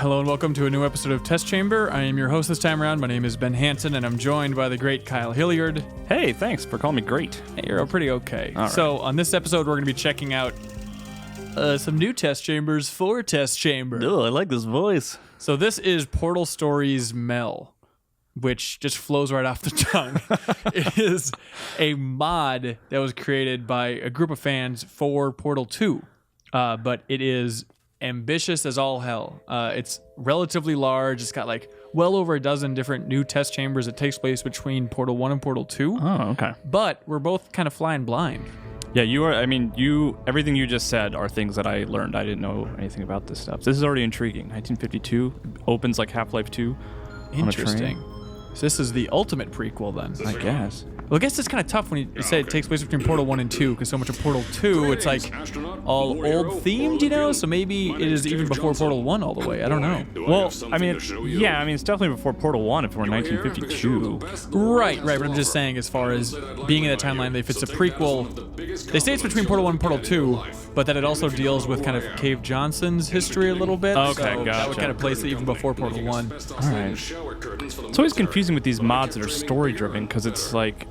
Hello and welcome to a new episode of Test Chamber. I am your host this time around. My name is Ben Hansen, and I'm joined by the great Kyle Hilliard. Hey, thanks for calling me great. Hey, you're pretty okay. All right. So on this episode, we're going to be checking out some new test chambers for Test Chamber. Oh, I like this voice. So this is Portal Stories Mel, which just flows right off the tongue. It is a mod that was created by a group of fans for Portal 2, but it is ambitious as all hell. It's relatively large. It's got like well over a dozen different new test chambers. It takes place between Portal 1 and Portal 2. Oh, okay. But we're both kind of flying blind. Yeah, you are. I mean, everything you just said are things that I learned. I didn't know anything about this stuff. This is already intriguing. 1952 opens like Half-Life 2. Interesting. So this is the ultimate prequel then. I guess. Well, I guess it's kind of tough when you say it takes place between Portal 1 and 2, because so much of Portal 2, it's like all old themed, you know? So maybe it is even before Portal 1 all the way. I don't know. Well, I mean, yeah, I mean, it's definitely before Portal 1 if we're in 1952. Right. But I'm just saying as far as being in that timeline, if it's a prequel, they say it's between Portal 1 and Portal 2, but that it also deals with kind of Cave Johnson's history a little bit. Okay, so gotcha. That would kind of place it even before Portal 1. All right. It's always confusing with these mods that are story-driven, because it's like,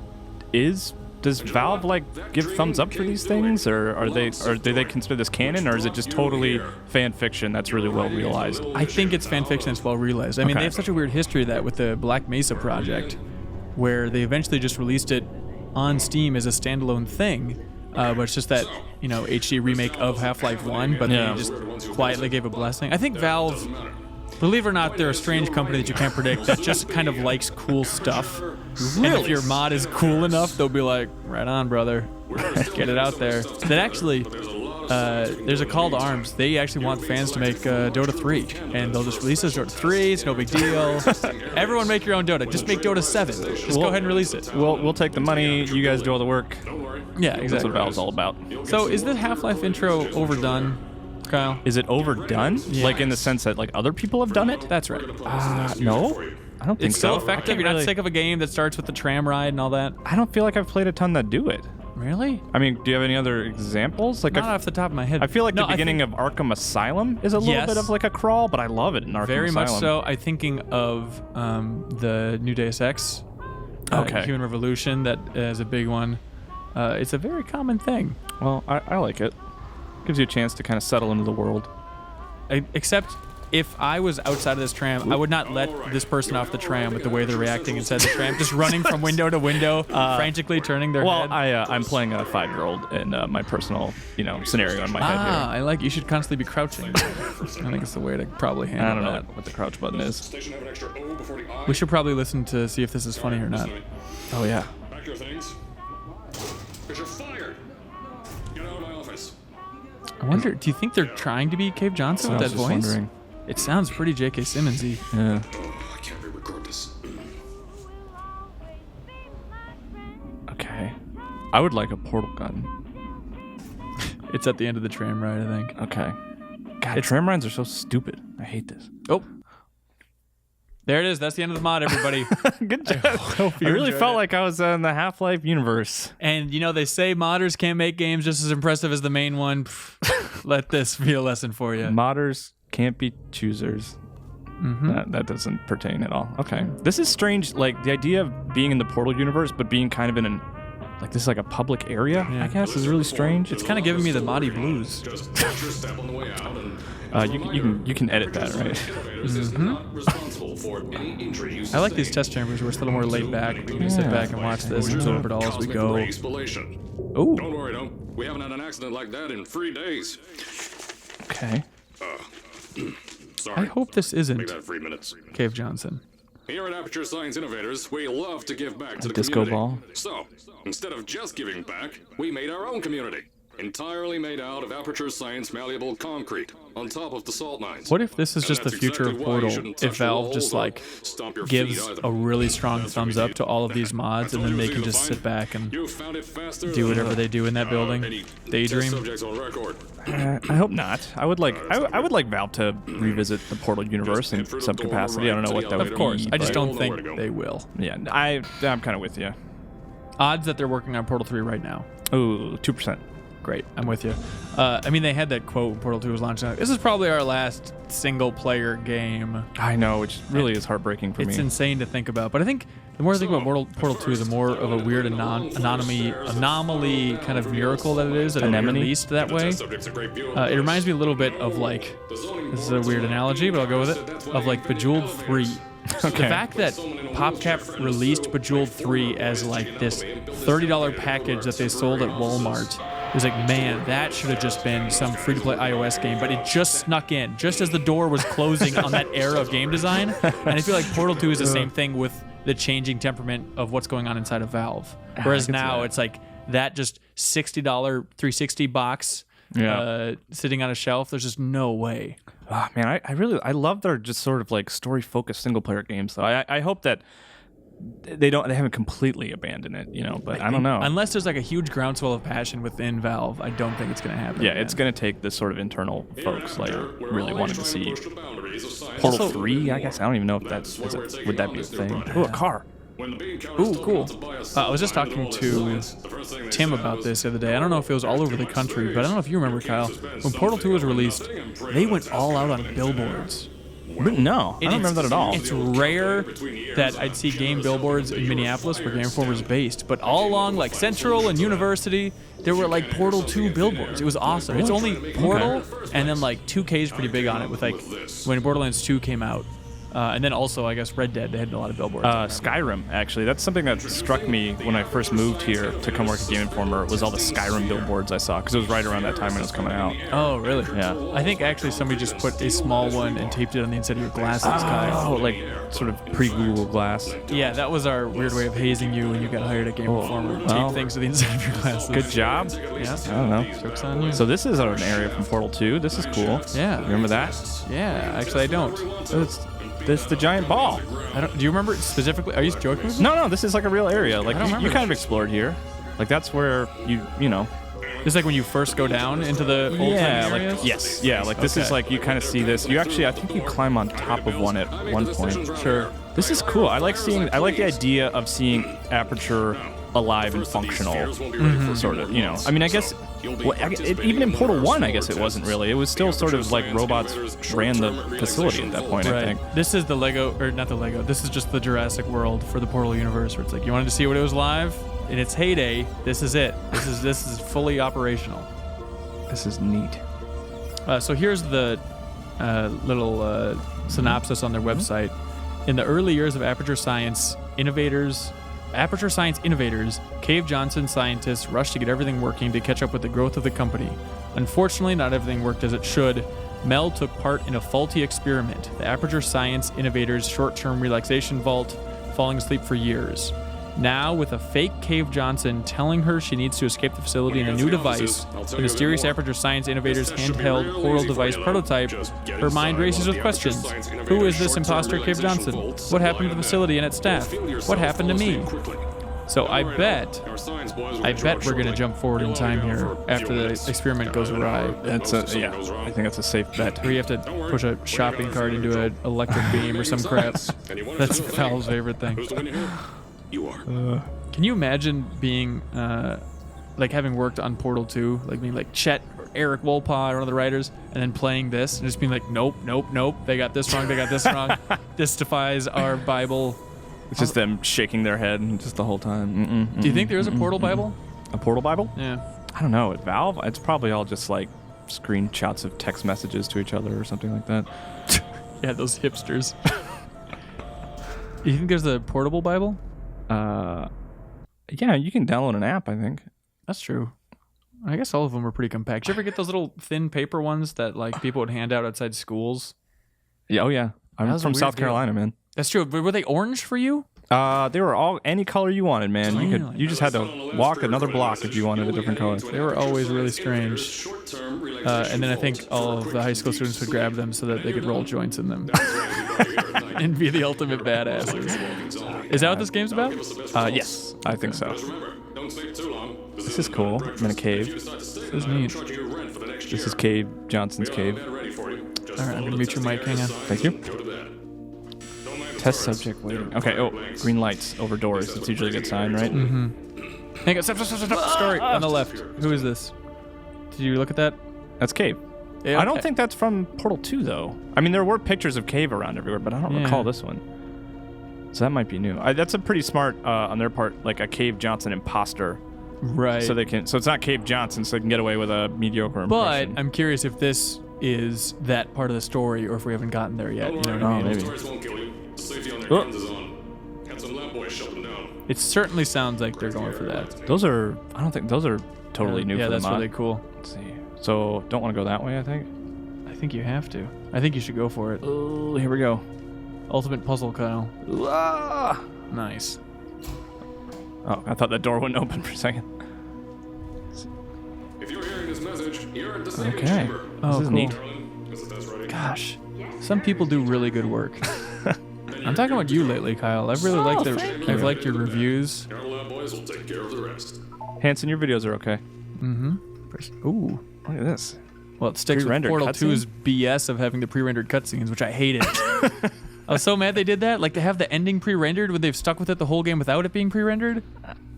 does Valve like give thumbs up for these things, or do they consider this canon, or is it just totally fan fiction that's really well realized? I think it's fan fiction that's well realized. I mean, they have such a weird history of that with the Black Mesa project, where they eventually just released it on Steam as a standalone thing, but it's just that, you know, HD remake of Half-Life 1, but they just quietly gave a blessing. I think Valve, believe it or not, they're a strange company that you can't predict that just kind of likes cool stuff. Really? And if your mod is cool enough, they'll be like, right on, brother. Get it out there. That actually, there's a call to arms. They actually want fans to make Dota 3. And they'll just release this Dota 3. It's no big deal. Everyone make your own Dota. Just make Dota 7. Just go ahead and release it. We'll take the money. You guys do all the work. Yeah, exactly. That's what Valve's all about. So is this Half-Life intro overdone, Kyle? Is it overdone? Yeah. Like in the sense that like other people have done it? That's right. No. I don't think It's so so. effective. You're not sick of a game that starts with the tram ride and all that? I don't feel like I've played a ton that do it. Really? I mean, do you have any other examples? Like, Not off the top of my head. I feel like the beginning of Arkham Asylum is a little bit of like a crawl, but I love it in Arkham Very Asylum. much so. I'm thinking of the new Deus Ex, Human Revolution. That is a big one. It's a very common thing. Well, I like it. Gives you a chance to kind of settle into the world. Except if I was outside of this tram, I would not let this person off the tram with the way they're reacting inside the tram, just running from window to window, frantically turning their head. Well, I'm playing a 5-year-old in my personal, scenario in my head here. I like. You should constantly be crouching. I think it's the way to probably handle I don't know that. what the crouch button is. We should probably listen to see if this is funny or not. Oh yeah. Pack your things. Because you're fired. Get out of my office. I wonder. Do you think they're trying to be Cave Johnson with I was that just voice? wondering. It sounds pretty J.K. Simmons-y. Yeah. I can't re-record this. Okay. I would like a portal gun. It's at the end of the tram ride, I think. Okay. God, tram rides are so stupid. I hate this. Oh. There it is. That's the end of the mod, everybody. Good job. I really felt like I was in the Half-Life universe. And, they say modders can't make games just as impressive as the main one. Let this be a lesson for you. Modders can't be choosers. Mm-hmm. That doesn't pertain at all. Okay. This is strange. Like, the idea of being in the Portal universe, but being kind of in this is like a public area, I guess, is really strange. It's kind of giving me the Moddy Blues. Just watch your step on the way out and You can edit that, right? is not responsible for any injury you I like these test chambers where it's a little more laid back. We can just sit back and watch this and absorb it all as we go. Oh. Don't worry, though. We haven't had an accident like that in 3 days. Okay. Sorry. I hope this Make isn't that 3 minutes. Cave Johnson. Here at Aperture Science Innovators, we love to give back to the disco community. ball? So, instead of just giving back, we made our own community. Entirely made out of Aperture Science malleable concrete on top of the salt mines. What if this is And just the that's future of exactly why you Portal? shouldn't If touch the Valve walls just or like stomp your gives feet either. a really strong That's what thumbs we up need. to all of these mods, and then they can just sit back and You found it faster do than whatever they do in that building. any test Daydream. subjects on record. I hope not. I would like Valve to revisit the Portal universe in some capacity. I don't know what that would be. Of course, I just but- don't think they will. Yeah, I'm kind of with you. Odds that they're working on Portal 3 right now. Oh, 2%. great. I'm with you. I mean, they had that quote when Portal 2 was launching. This is probably our last single-player game. I know, which really is heartbreaking for me. It's insane to think about. But I think the more I think about Portal 2, the more of a weird anomaly kind of miracle that it is that it released that way. It reminds me a little bit of like, this is a weird analogy, but I'll go with it, of like Bejeweled 3. Okay. The fact that PopCap released Bejeweled 3 as like this $30 package that they sold at Walmart was like, man, that should have just been some free-to-play iOS game, but it just snuck in just as the door was closing on that era of game design. And I feel like Portal 2 is the same thing with the changing temperament of what's going on inside of Valve. Whereas now it's like that just $60 360 box sitting on a shelf. There's just no way. Oh, man, I love their just sort of like story-focused single-player games, though. I hope that they haven't completely abandoned it, but I don't know. Unless there's like a huge groundswell of passion within Valve, I don't think it's going to happen. Yeah, it's going to take this sort of internal folks like really wanting to see Portal 3, I guess. I don't even know if would that be a thing? Ooh, a car. Ooh, cool. I was just talking to Tim about this the other day. I don't know if it was all over the country, but I don't know if you remember, Kyle. When Portal 2 was released, they went all out on billboards. No, I don't remember that at all. It's rare that I'd see game billboards in Minneapolis where Game Informer is based, but all along like Central and University, there were like Portal 2 billboards. It was awesome. It's only Portal, and then like 2K is pretty big on it with like when Borderlands 2 came out. And then also, I guess, Red Dead, they had a lot of billboards. Skyrim, actually. That's something that struck me when I first moved here to come work at Game Informer, was all the Skyrim billboards I saw, because it was right around that time when it was coming out. Oh, really? Yeah. I think actually somebody just put a small one and taped it on the inside of your glasses, Kyle. Oh, like sort of pre-Google Glass. Yeah, that was our weird way of hazing you when you got hired at Game Informer. Tape things to the inside of your glasses. Good job. Yeah. I don't know. Joke's on you. So this is an area from Portal 2. This is cool. Yeah. Remember that? Yeah, actually I don't. This is the giant ball. Do you remember it specifically? Are you joking with me? No, this is like a real area. Like you kind of explored here. Like that's where you know. It's like when you first go down into the old time areas? Yes. Yeah, like this is like you kind of see this. You actually, I think you climb on top of one at one point. Sure. This is cool. I like the idea of seeing Aperture alive and functional, sort of. I mean, I guess even in Portal 1, I guess it wasn't really. It was still sort of like robots ran the facility at that point. Right. I think this is the Lego, or not the Lego. This is just the Jurassic World for the Portal universe, where it's like you wanted to see what it was live in its heyday. This is it. This is fully operational. This is neat. So here's the little synopsis on their website. In the early years of Aperture Science innovators, Cave Johnson scientists rushed to get everything working to catch up with the growth of the company. Unfortunately, not everything worked as it should. Mel took part in a faulty experiment, the Aperture Science innovators' short-term relaxation vault, falling asleep for years. Now, with a fake Cave Johnson telling her she needs to escape the facility in a new device, the mysterious Aperture Science innovators' handheld portal device prototype, her mind races with questions. Who is this imposter Cave Johnson? What happened to the facility and its staff? What happened to me? So I bet we're going to jump forward in time here after the experiment goes awry. I think that's a safe bet. Where you have to push a shopping cart into an electric beam or some crap. That's Val's favorite thing. You are. Can you imagine being, like having worked on Portal 2, like being like Chet or Eric Wolpaw or one of the writers, and then playing this and just being like, nope, they got this wrong, this defies our Bible. It's just them shaking their head just the whole time. Do you think there is a Portal Bible? A Portal Bible? Yeah. I don't know. At Valve, it's probably all just like screenshots of text messages to each other or something like that. Yeah, those hipsters. You think there's a portable Bible? Yeah, you can download an app, I think. That's true. I guess all of them were pretty compact. Did you ever get those little thin paper ones that like people would hand out outside schools? Yeah, oh yeah. I'm from South Carolina, man. That's true. Were they orange for you? They were all any color you wanted, man. You just had to walk another block if you wanted a different color. They were always really strange. And then I think all of the high school students would grab them so that they could roll joints in them and be the ultimate badasses. Is that what this game's about? Yes, I think so. This is cool. I'm in a cave. This is neat. This is Cave Johnson's cave. All right, I'm gonna mute your mic. Hang on. Thank you. Test subject waiting. Okay. Oh, green lights over doors. It's usually a good sign, right? Mm-hmm. Hang on. Stop. Story on the left. Who is this? Did you look at that? That's cave. Yeah, I don't think that's from Portal 2, though. I mean, there were pictures of cave around everywhere, but I don't recall this one. So that might be new. That's a pretty smart on their part, like a Cave Johnson imposter. Right. So it's not Cave Johnson, so they can get away with a mediocre impression. But I'm curious if this is that part of the story, or if we haven't gotten there yet. You know what I mean? Maybe. Stories won't kill you. The safety on their guns is on. Had some lab boys shut them down. It certainly sounds like they're going for that. I don't think those are totally new for the mod. Yeah, that's really cool. Let's see. So, don't want to go that way, I think? I think you have to. I think you should go for it. Oh, here we go. Ultimate puzzle, Kyle. Ah! Nice. Oh, I thought that door wouldn't open for a second. If you're hearing this message, you're at the saving Okay. chamber. Oh, This is cool. neat. Darling, is the test ready? Gosh, some people do really good work. I'm talking about you lately, Kyle. I've really liked your reviews. Our lab boys will take care of the rest. Hanson, your videos are okay. Ooh. Look at this. Well, it sticks with Pre-rendered Portal cutscene? 2's BS of having the pre-rendered cutscenes, which I hated. I was so mad they did that. Like, they have the ending pre-rendered when they've stuck with it the whole game without it being pre-rendered.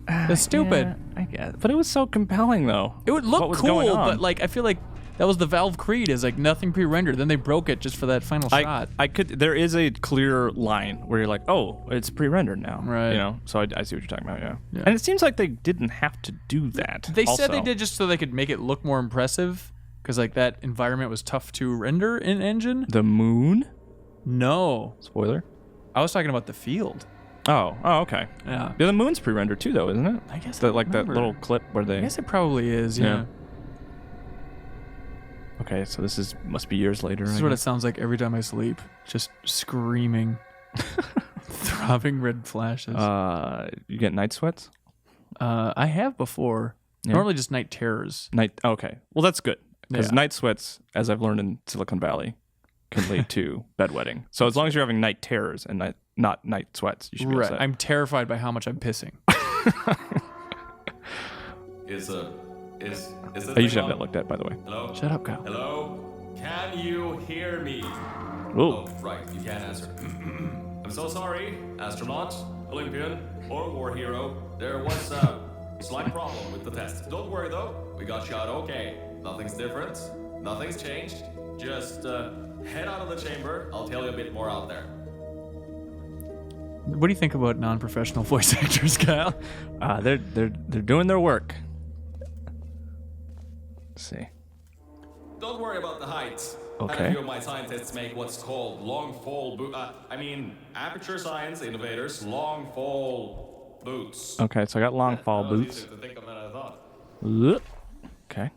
That's stupid. Yeah, I guess. But it was so compelling, though. It would What look was cool, going on? but like I feel like that was the Valve creed, is like nothing pre-rendered. Then they broke it just for that final shot. There is a clear line where you're like, oh, it's pre-rendered now. Right. You know, so I see what you're talking about, yeah. Yeah. And it seems like they didn't have to do that. They said they also. did just so they could make it look more impressive, because like that environment was tough to render in Engine. The moon? No, Spoiler. I was talking about the field. Oh, okay. Yeah. Yeah, the moon's pre-rendered too, though, isn't it? I guess that I like that remember. little clip where they. I guess it probably is. Yeah. Okay, so this must be years later. This is what it sounds like every time I sleep. Just screaming, throbbing red flashes. You get night sweats? I have before. Yeah. Normally just night terrors. Okay. Well, that's good because Yeah. night sweats, as I've learned in Silicon Valley, can lead to bedwetting. So as long as you're having night terrors and not night sweats, you should be all Right. set. I'm terrified by how much I'm pissing. Is this You thing should have on? that looked at, by the way. Hello? Shut up, Kyle. Hello? Can you hear me? Whoa. Oh, right, you can't answer. I'm so sorry, astronaut, Olympian, or war hero. There was a slight problem with the test. Don't worry though, we got shot okay. Nothing's different, nothing's changed. Just head out of the chamber, I'll tell you a bit more out there. What do you think about non-professional voice actors, Kyle? They're doing their work. Let's see. Don't worry about the heights. Okay. Had a few of my scientists make what's called long fall Aperture Science innovators, long fall boots. Okay, so I got long fall That was boots. easier to think of than I thought. Okay.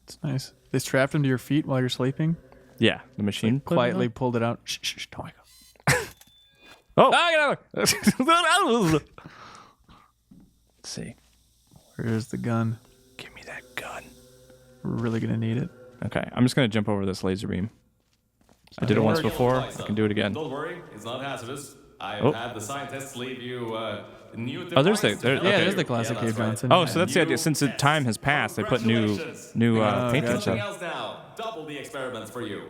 It's nice. They strapped them to your feet while you're sleeping. Yeah, the machine put it Quietly on? pulled it out. Shh, don't wake up. Oh. Let's Let's see. Where's the gun? Give me that gun. We're really gonna need it. Okay, I'm just gonna jump over this laser beam. I did it once before. I can do it again. Don't worry, it's not hazardous. I've Oh. had the scientists leave you new Oh, there's the- device to there- help Yeah, okay. you. there's the classic that's Cave right. Johnson. Oh, so that's the New idea. Since the test. time has passed, they put new Congratulations. paint and Something stuff. else now. Double the experiments for you.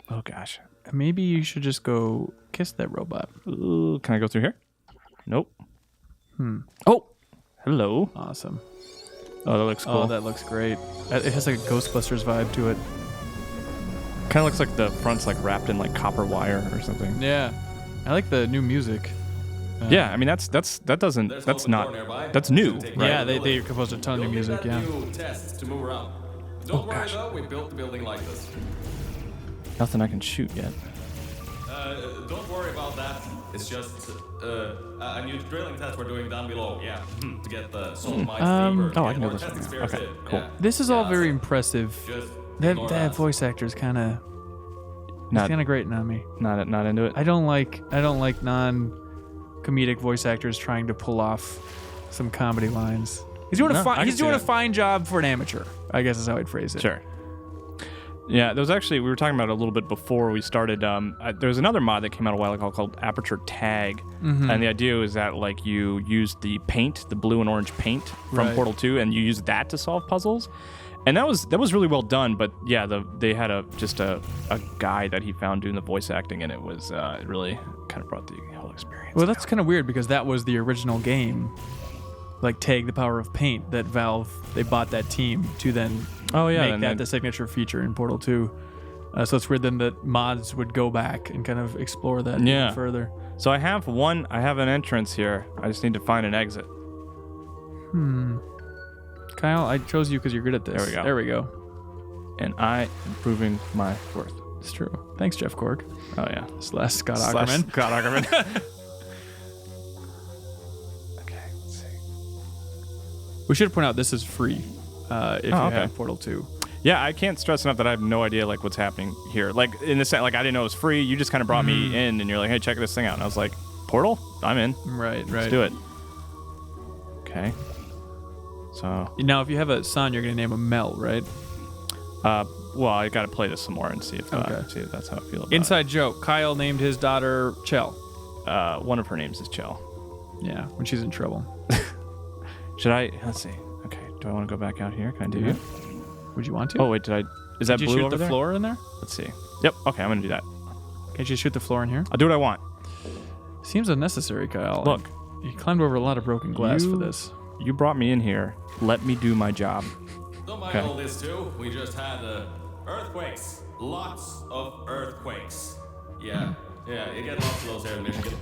Oh gosh. Maybe you should just go kiss that robot. Ooh, can I go through here? Nope. Oh, hello. Awesome. Oh, that looks cool. Oh, that looks great. It has like a Ghostbusters vibe to it. Kind of looks like the front's like wrapped in like copper wire or something. Yeah. I like the new music. Yeah, I mean that's There's not open door nearby. that's new. Take Right? Yeah, they composed a ton of new You'll need music, that yeah. new tests to move around. Don't worry gosh. though, we built the building like this. Nothing I can shoot yet. Don't worry about that. It's just a new drilling test we're doing down below. Yeah, to get the salt mines deeper. oh, I get can go more this way test now. experience Okay, in. cool. Yeah. This is all Yeah, very so impressive. Just That ignore voice actor's kind of Not grating on me. not into it. I don't like non-comedic voice actors trying to pull off some comedy lines. He's doing No, I can he's see doing a that. fine job for an amateur, I guess is how I'd phrase it. Sure. Yeah, there was actually, we were talking about it a little bit before we started. There was another mod that came out a while ago called Aperture Tag. And the idea is that like you use the paint, the blue and orange paint from Right. Portal 2, and you use that to solve puzzles. And that was really well done, but yeah, they had a guy that he found doing the voice acting, and it was it really kind of brought the whole experience. Well, that's kind of weird because that was the original game. like tag the power of paint that Valve, they bought that team to then make that the signature feature in Portal 2. So it's weird then that mods would go back and kind of explore that even further. So I have an entrance here. I just need to find an exit. Kyle, I chose you because you're good at this. There we go. And I am proving my worth. It's true. Thanks, Jeff Korg. Oh, yeah. / Scott Aukerman. Scott Aukerman. Okay, let's see. We should point out this is free if you have Portal 2. Yeah, I can't stress enough that I have no idea like what's happening here. Like in the sense, like I didn't know it was free. You just kind of brought me in, and you're like, "Hey, check this thing out." And I was like, "Portal? I'm in." Right. Let's do it. Okay. So now, if you have a son, you're gonna name him Mel, right? Well, I got to play this some more and see if that's how I feel about Inside joke: Kyle named his daughter Chell. One of her names is Chell. Yeah, when she's in trouble. Should I? Let's see. Okay. Do I want to go back out here? Can I do it? Would you want to? Oh wait, is that blue over there? Did you shoot the floor in there? Let's see. Yep. Okay, I'm gonna do that. Can't you shoot the floor in here? I'll do what I want. Seems unnecessary, Kyle. Look, you climbed over a lot of broken glass for this. You brought me in here. Let me do my job. Don't mind all this too. We just had earthquakes. Lots of earthquakes. Yeah, you get lots of those here in Michigan.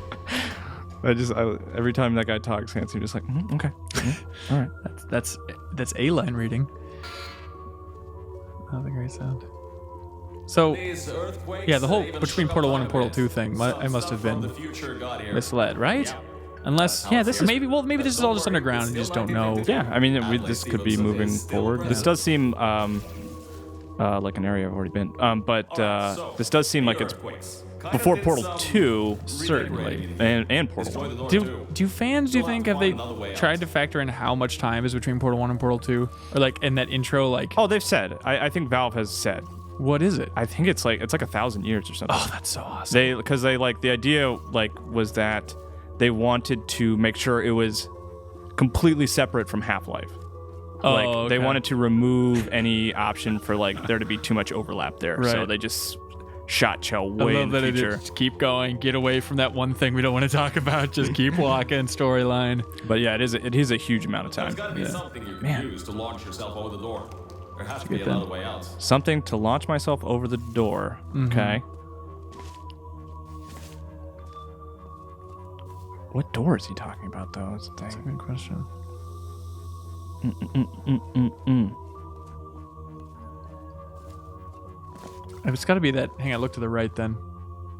Every time that guy talks, Hanson, just like, okay, all right. That's A-line reading. Oh, the great sound. So, yeah, the whole between Portal 1 and Portal 2 thing, I must have been misled, right? Yeah. Unless, this is maybe this is all just underground and you just don't know. Yeah, I mean, this could be moving forward. This does seem like an area I've already been. This does seem like it's before Portal 2, certainly, and Portal 1. Do fans, do you think, have they tried to factor in how much time is between Portal 1 and Portal 2? Or like in that intro, like... Oh, they've said. I think Valve has said. What is it? I think it's like 1,000 years or something. Oh, that's so awesome. Because the idea was that they wanted to make sure it was completely separate from Half-Life. They wanted to remove any option for there to be too much overlap there. Right. So they just shot Chell way in the future. Just keep going. Get away from that one thing we don't want to talk about. Just keep walking. Storyline. But yeah, it is a huge amount of time. There's got to be something you can use to launch yourself over the door. There has to be another way out. Something to launch myself over the door. Mm-hmm. Okay. What door is he talking about, though? That's the thing. That's a good question. It's got to be that. Hang on, look to the right then.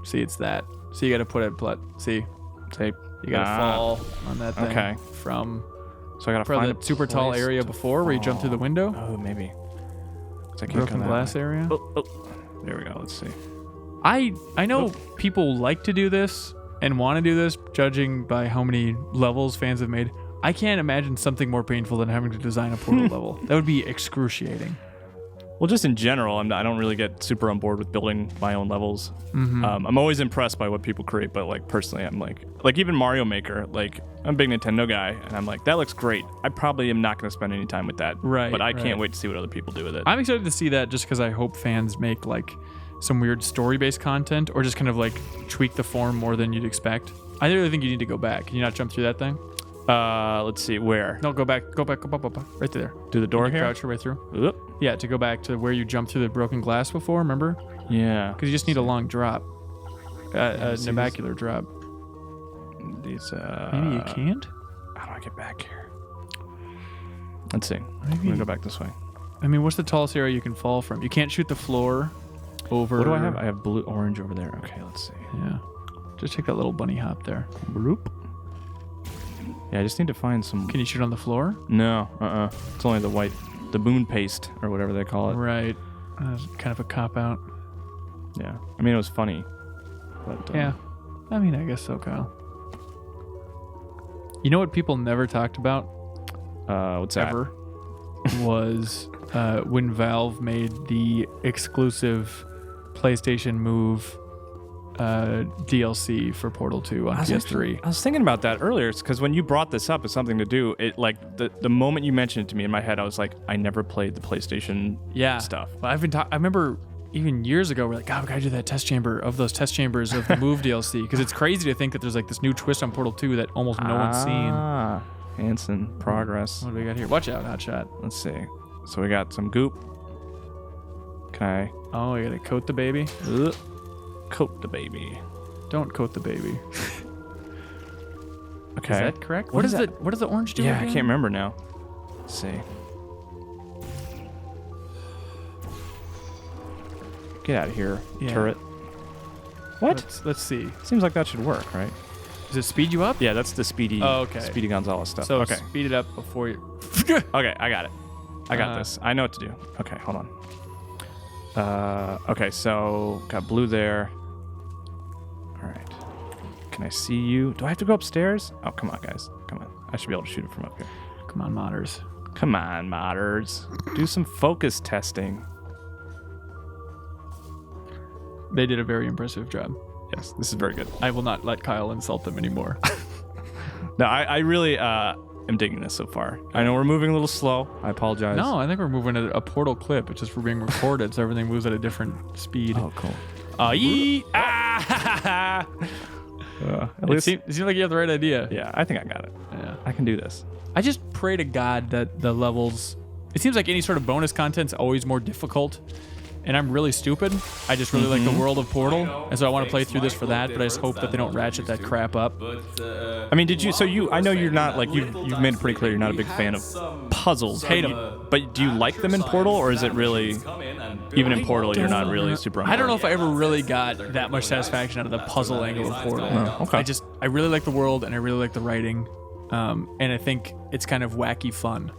See, it's that. So you got to put it. See, tape. You got to fall on that thing. Okay. From. So I got to find the super tall area before where you jump through the window. Oh, maybe. Broken glass area. Oh. There we go. Let's see. I know people like to do this and want to do this, judging by how many levels fans have made. I can't imagine something more painful than having to design a Portal level. That would be excruciating. Well, just in general, I don't really get super on board with building my own levels. Mm-hmm. I'm always impressed by what people create, but personally, I'm like even Mario Maker. I'm a big Nintendo guy, and I'm like, that looks great. I probably am not going to spend any time with that. Right. But I can't wait to see what other people do with it. I'm excited to see that just because I hope fans make some weird story-based content, or just kind of tweak the form more than you'd expect. I really think you need to go back. Can you not jump through that thing? Let's see, where? No, go back, right there. Do the door here? Crouch your way through. Yeah, to go back to where you jumped through the broken glass before, remember? Yeah. Because you just need a long drop. A nabacular drop. These, Maybe you can't? How do I get back here? Let's see. I'm going to go back this way. I mean, what's the tallest area you can fall from? You can't shoot the floor over... What do I have? I have blue, orange over there. Okay, let's see. Yeah. Just take that little bunny hop there. Bloop. Yeah, I just need to find some... Can you shoot on the floor? No, It's only the moon paste, or whatever they call it. Right. Kind of a cop-out. Yeah. I mean, it was funny. But, yeah. I mean, I guess so, Kyle. You know what people never talked about? What's that? Ever? Was when Valve made the exclusive PlayStation Move DLC for Portal 2 on PS3. I was thinking about that earlier. It's because when you brought this up as something to do, it the moment you mentioned it to me in my head, I was like, I never played the PlayStation stuff. Well, I remember even years ago, we're like, God, we gotta do that test chamber of those test chambers of the Move DLC, because it's crazy to think that there's this new twist on Portal 2 that almost no one's seen. Hansen, progress. What do we got here? Watch out, hotshot. Let's see. So we got some goop. Okay. Oh, we gotta coat the baby. Ugh. Coat the baby. Don't coat the baby. Okay. Is that correct? What does the orange do? Yeah, again? I can't remember now. Let's see. Get out of here, turret. What? Let's see. Seems like that should work, right? Does it speed you up? Yeah, that's the Speedy Gonzalez stuff. So okay. speed it up before you... Okay, I got it. I got this. I know what to do. Okay, hold on. Okay, so got blue there. All right. Can I see you? Do I have to go upstairs? Oh, come on, guys. Come on. I should be able to shoot it from up here. Come on, modders. Come on, modders. Do some focus testing. They did a very impressive job. Yes, this is very good. I will not let Kyle insult them anymore. No, I really am digging this so far. I know we're moving a little slow. I apologize. No, I think we're moving at a Portal clip. It's just we're being recorded, so everything moves at a different speed. Oh, cool. At least, it seems like you have the right idea. yeah, I think I got it. Yeah. I can do this. I just pray to God that the levels... It seems like any sort of bonus content's always more difficult. And I'm really stupid. I just really like the world of Portal, and so I want to play through this for that. But I just hope that they don't ratchet that crap up. I mean, did you? So you? I know you're not like you've made it pretty clear you're not a big fan of puzzles. Hate them. But do you like them in Portal, or is it really even in Portal you're not really super? I don't know if I ever really got that much satisfaction out of the puzzle angle of Portal. Oh, okay. I really like the world, and I really like the writing, and I think it's kind of wacky fun.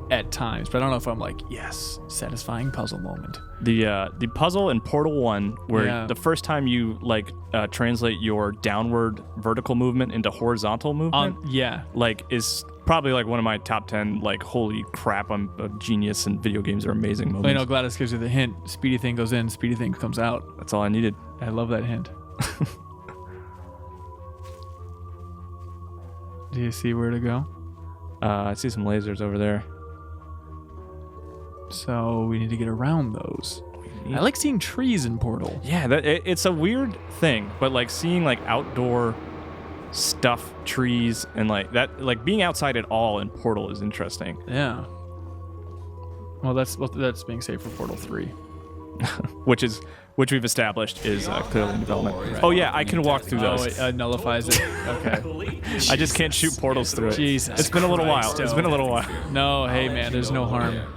At times, but I don't know if I'm like, yes, satisfying puzzle moment. The puzzle in Portal 1, where the first time you like translate your downward vertical movement into horizontal movement, like is probably like one of my top 10 like holy crap, I'm a genius and video games are amazing moments. Well, you know, Gladys gives you the hint. Speedy thing goes in, speedy thing comes out. That's all I needed. I love that hint. Do you see where to go? I see some lasers over there. So we need to get around those. I like seeing trees in Portal. Yeah, it's a weird thing, but like seeing like outdoor stuff, trees, and like that, like being outside at all in Portal is interesting. Yeah. Well, that's being saved for Portal 3, which we've established is clearly in development. Right. Oh yeah, I can walk through those. Oh, it nullifies it. Okay. I just can't shoot portals through it. Jesus. It's been a little while. It's been a little while. No, hey man, there's no harm.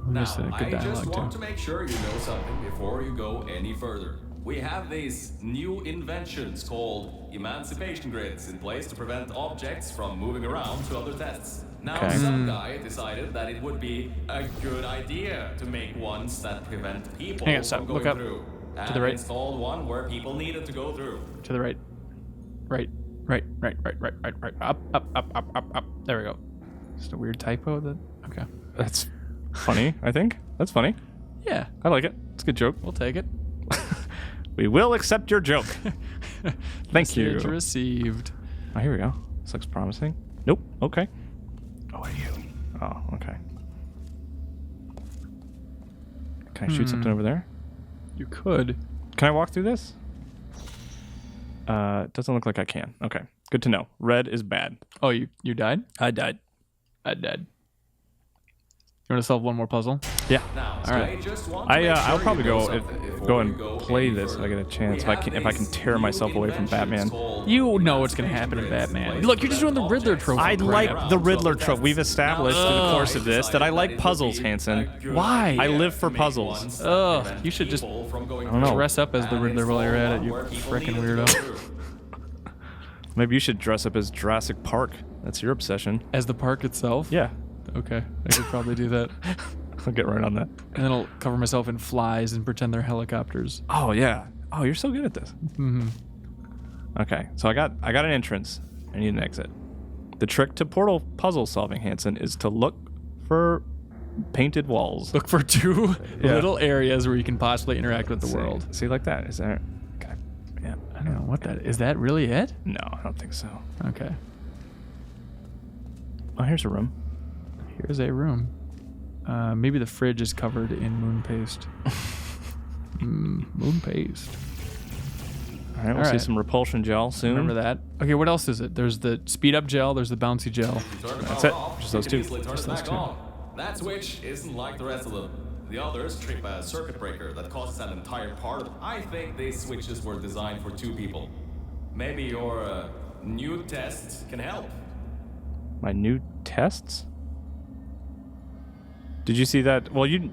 Now, I just want to make sure you know something before you go any further. We have these new inventions called emancipation grids in place to prevent objects from moving around to other tests. Now, some guy decided that it would be a good idea to make ones that prevent people from going through. To the right. Installed one where people needed to go through. To the right. Right. Up. There we go. Just a weird typo. Okay. That's funny, I think. That's funny. Yeah. I like it. It's a good joke. We'll take it. We will accept your joke. Thank you. Message received. Oh, here we go. This looks promising. Nope. Okay. Oh, what are you? Oh, okay. Can I shoot something over there? You could. Can I walk through this? Doesn't look like I can. Okay. Good to know. Red is bad. Oh, you died? I died. I died. You want to solve one more puzzle? Yeah. All right. I'll probably go and play this if I get a chance. If I can tear myself away from Batman. You know what's gonna happen in Batman. Look, you're just doing the Riddler trope. I like the Riddler trope. We've established in the course of this that I like puzzles, Hansen. Why? I live for puzzles. Ugh. You should just dress up as the Riddler while you're at it, you frickin' weirdo. Maybe you should dress up as Jurassic Park. That's your obsession. As the park itself? Yeah. Okay, I could probably do that. I'll get right on that. And then I'll cover myself in flies and pretend they're helicopters. Oh yeah. Oh, you're so good at this. Mm-hmm. Okay, so I got an entrance. I need an exit. The trick to Portal puzzle solving, Hansen, is to look for painted walls. Look for two little areas where you can possibly interact with the world. See, like that. Is there? Okay. Yeah. I don't know what that is. Is that really it? No, I don't think so. Okay. Oh, here's a room. Here's a room. Maybe the fridge is covered in moon paste. Moon paste. All right, we'll see some repulsion gel soon. Remember that. Okay, what else is it? There's the speed up gel. There's the bouncy gel. That's it. Just those two. Just those two. That switch isn't like the rest of them. The others trip a circuit breaker that causes an entire part. I think these switches were designed for 2 people. Maybe your new test can help. My new tests? Did you see that? Well, you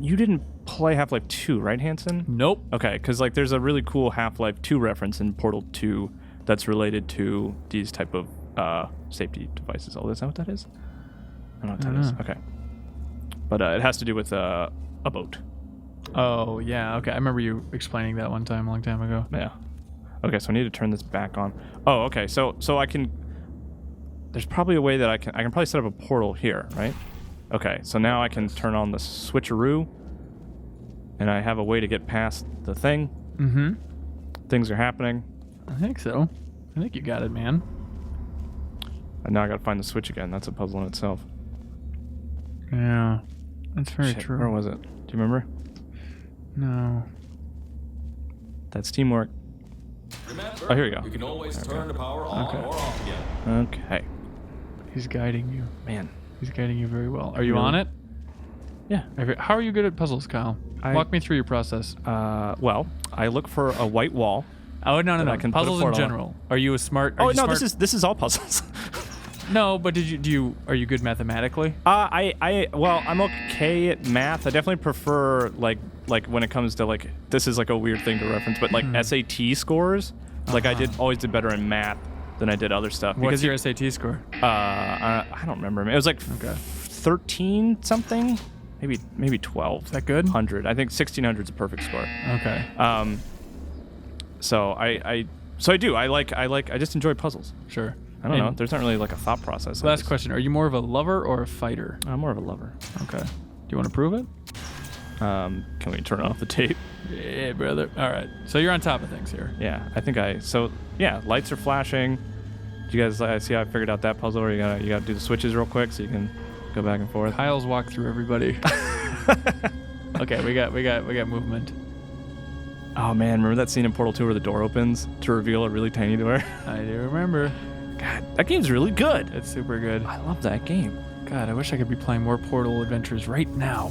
didn't play Half-Life 2, right, Hanson? Nope. Okay, because like there's a really cool Half-Life 2 reference in Portal 2 that's related to these type of safety devices. Oh, is that what that is? I don't know what that is. Okay. But it has to do with a boat. Oh, yeah. Okay. I remember you explaining that one time, a long time ago. Yeah. Okay, so I need to turn this back on. Oh, okay. So I can... There's probably a way that I can probably set up a portal here, right? Okay, so now I can turn on the switcheroo. And I have a way to get past the thing. Mm-hmm. Things are happening. I think so. I think you got it, man. And now I gotta find the switch again. That's a puzzle in itself. Yeah. That's very Shit, true. where was it? Do you remember? No. That's teamwork. Remember, Oh, here we go. You can always turn the power on or off again. Okay. He's guiding you. Man. He's guiding you very well. Are you Really? on it? Yeah. How are you good at puzzles, Kyle? Walk me through your process. Well, I look for a white wall. Oh, no. I can put a Puzzles in portal on. general. Are you a smart... Oh, no, this is all puzzles. No, but are you good mathematically? Well, I'm okay at math. I definitely prefer like when it comes to like, this is like a weird thing to reference, but like SAT scores, like I always did better in math than I did other stuff. What's your SAT score? I don't remember. It was like 13 something, maybe 12. Is that good? 100. I think 1600 is a perfect score. Okay. So I do. I just enjoy puzzles. Sure. I don't know. There's not really like a thought process. Last question. Are you more of a lover or a fighter? I'm more of a lover. Okay. Do you want to prove it? Can we turn off the tape? Yeah, brother. All right. So you're on top of things here. Yeah, I think lights are flashing. Did you guys see how I figured out that puzzle where you gotta do the switches real quick so you can go back and forth? Kyle's walked through everybody. Okay, we got movement. Oh man, remember that scene in Portal 2 where the door opens to reveal a really tiny door? I do remember. God, that game's really good. It's super good. I love that game. God, I wish I could be playing more Portal adventures right now.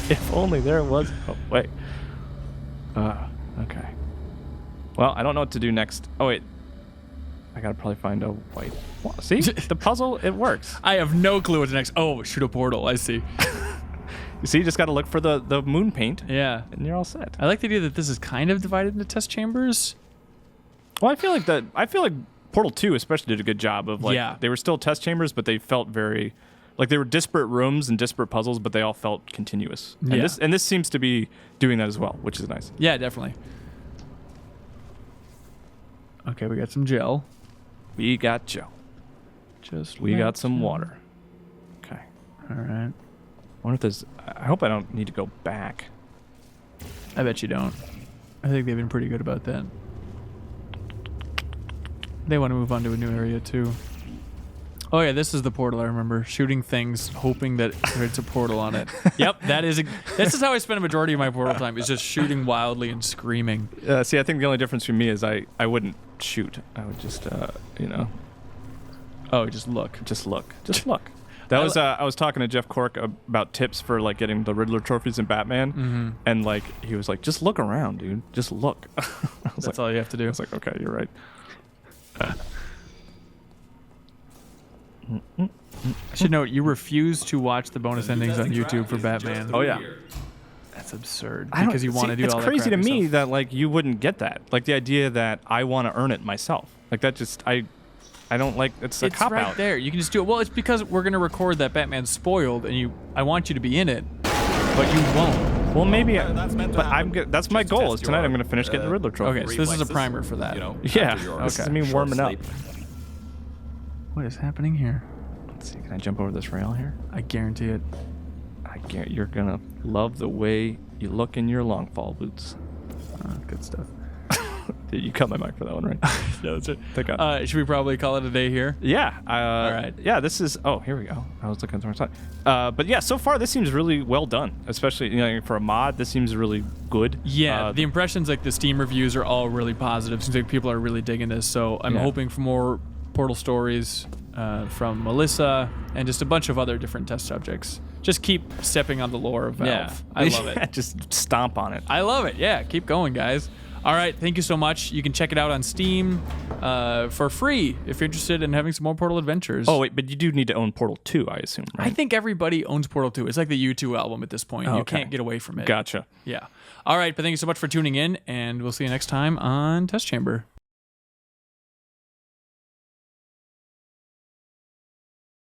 If only there was a way. Okay. Well, I don't know what to do next. Oh wait, I gotta probably find a white wall. See, the puzzle, it works. I have no clue what's next. Oh, shoot a portal. I see. You see, you just gotta look for the moon paint. Yeah. And you're all set. I like the idea that this is kind of divided into test chambers. Well, I feel like Portal 2 especially did a good job of they were still test chambers, but they felt very like they were disparate rooms and disparate puzzles, but they all felt continuous. Yeah. And this seems to be doing that as well, which is nice. Yeah, definitely. Okay, we got some gel. We got gel. We got some water. Okay. All right. I wonder if there's... I hope I don't need to go back. I bet you don't. I think they've been pretty good about that. They want to move on to a new area too. Oh yeah, this is the portal. I remember shooting things, hoping that it's a portal on it. Yep, this is how I spend a majority of my Portal time. Is just shooting wildly and screaming. See, I think the only difference for me is I wouldn't shoot. I would just Oh, just look. Just look. That was I was talking to Jeff Cork about tips for like getting the Riddler trophies in Batman, and like he was like, just look around, dude. Just look. That's all you have to do. I was like, okay, you're right. I should note, you refuse to watch the bonus endings on YouTube for Batman. Oh yeah, that's absurd. Because you want to do all that. It's crazy to me stuff. that like you wouldn't get that. Like the idea that I want to earn it myself. Like that just I don't like. It's a cop right out. There. You can just do it. Well, it's because we're gonna record that Batman's spoiled, and I want you to be in it, but you won't. Well, maybe, that's my goal. Is tonight I'm gonna finish getting the Riddler trophy. Okay, so this is a primer for that. Yeah. This is me warming up. What is happening here? Let's see. Can I jump over this rail here? I guarantee it. You're gonna love the way you look in your long fall boots. Good stuff. You cut my mic for that one, right? No, that's Thank God. it. Should we probably call it a day here? Yeah. All right. Yeah, this is... Oh, here we go. I was looking at the wrong side. But yeah, so far this seems really well done. Especially for a mod, this seems really good. Yeah, the impressions, like the Steam reviews, are all really positive. Seems like people are really digging this. So I'm hoping for more Portal stories from Melissa and just a bunch of other different test subjects. Just keep stepping on the lore of Valve. Yeah. I love it. Just stomp on it. I love it. Yeah, keep going, guys. All right, thank you so much. You can check it out on Steam for free if you're interested in having some more Portal adventures. Oh, wait, but you do need to own Portal 2, I assume, right? I think everybody owns Portal 2. It's like the U2 album at this point. Oh, you okay. can't get away from it. Gotcha. Yeah. All right, but thank you so much for tuning in, and we'll see you next time on Test Chamber.